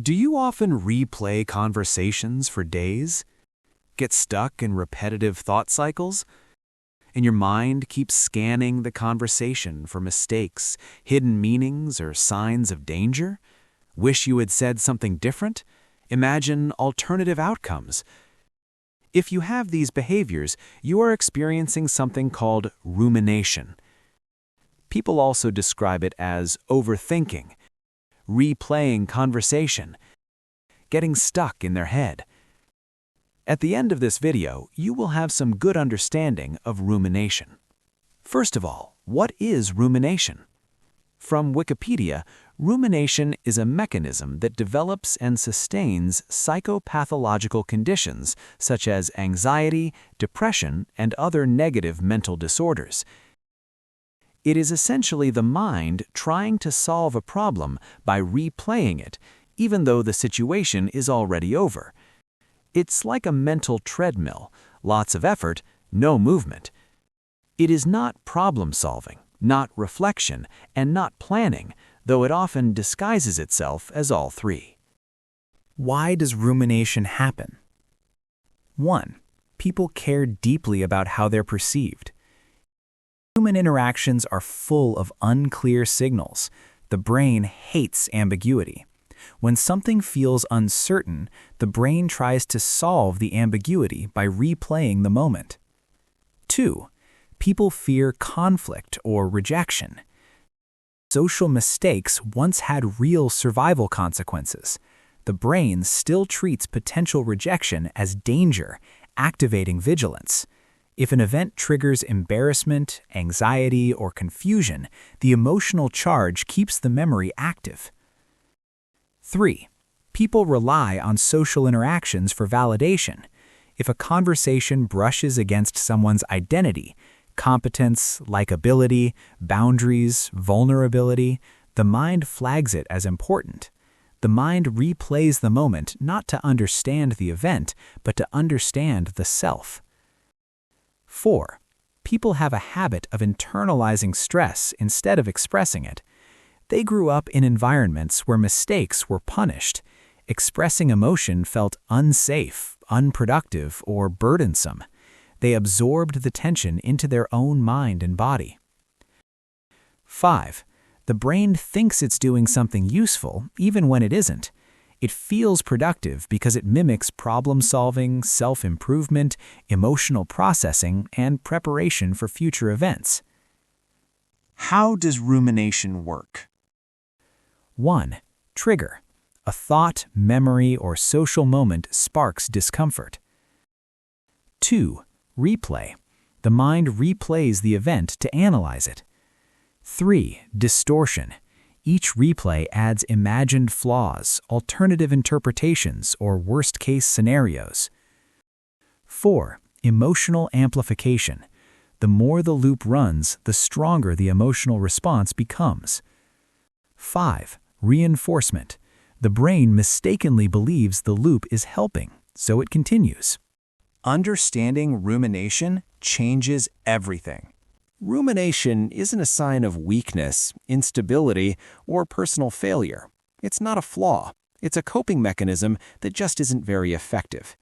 Do you often replay conversations for days? Get stuck in repetitive thought cycles? And your mind keeps scanning the conversation for mistakes, hidden meanings, or signs of danger? Wish you had said something different? Imagine alternative outcomes. If you have these behaviors, you are experiencing something called rumination. People also describe it as overthinking, replaying conversation, getting stuck in their head. At the end of this video, you will have some good understanding of rumination. First of all, what is rumination? From Wikipedia, rumination is a mechanism that develops and sustains psychopathological conditions such as anxiety, depression, and other negative mental disorders. It is essentially the mind trying to solve a problem by replaying it, even though the situation is already over. It's like a mental treadmill, lots of effort, no movement. It is not problem-solving, not reflection, and not planning, though it often disguises itself as all three. Why does rumination happen? 1. People care deeply about how they're perceived. Human interactions are full of unclear signals. The brain hates ambiguity. When something feels uncertain, the brain tries to solve the ambiguity by replaying the moment. 2. People fear conflict or rejection. Social mistakes once had real survival consequences. The brain still treats potential rejection as danger, activating vigilance. If an event triggers embarrassment, anxiety, or confusion, the emotional charge keeps the memory active. 3. People rely on social interactions for validation. If a conversation brushes against someone's identity, competence, likability, boundaries, vulnerability, the mind flags it as important. The mind replays the moment not to understand the event, but to understand the self. 4. People have a habit of internalizing stress instead of expressing it. They grew up in environments where mistakes were punished. Expressing emotion felt unsafe, unproductive, or burdensome. They absorbed the tension into their own mind and body. 5. The brain thinks it's doing something useful, even when it isn't. It feels productive because it mimics problem-solving, self-improvement, emotional processing, and preparation for future events. How does rumination work? 1. Trigger. A thought, memory, or social moment sparks discomfort. 2. Replay. The mind replays the event to analyze it. 3. Distortion. Each replay adds imagined flaws, alternative interpretations, or worst-case scenarios. 4. Emotional amplification. The more the loop runs, the stronger the emotional response becomes. 5. Reinforcement. The brain mistakenly believes the loop is helping, so it continues. Understanding rumination changes everything. Rumination isn't a sign of weakness, instability, or personal failure. It's not a flaw. It's a coping mechanism that just isn't very effective.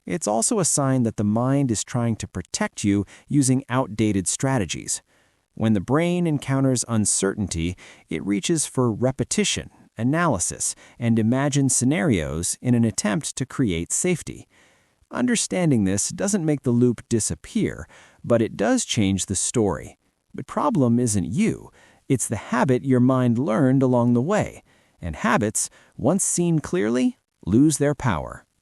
It's also a sign that the mind is trying to protect you using outdated strategies. When the brain encounters uncertainty, it reaches for repetition, analysis, and imagined scenarios in an attempt to create safety. Understanding this doesn't make the loop disappear, but it does change the story. The problem isn't you. It's the habit your mind learned along the way. And habits, once seen clearly, lose their power.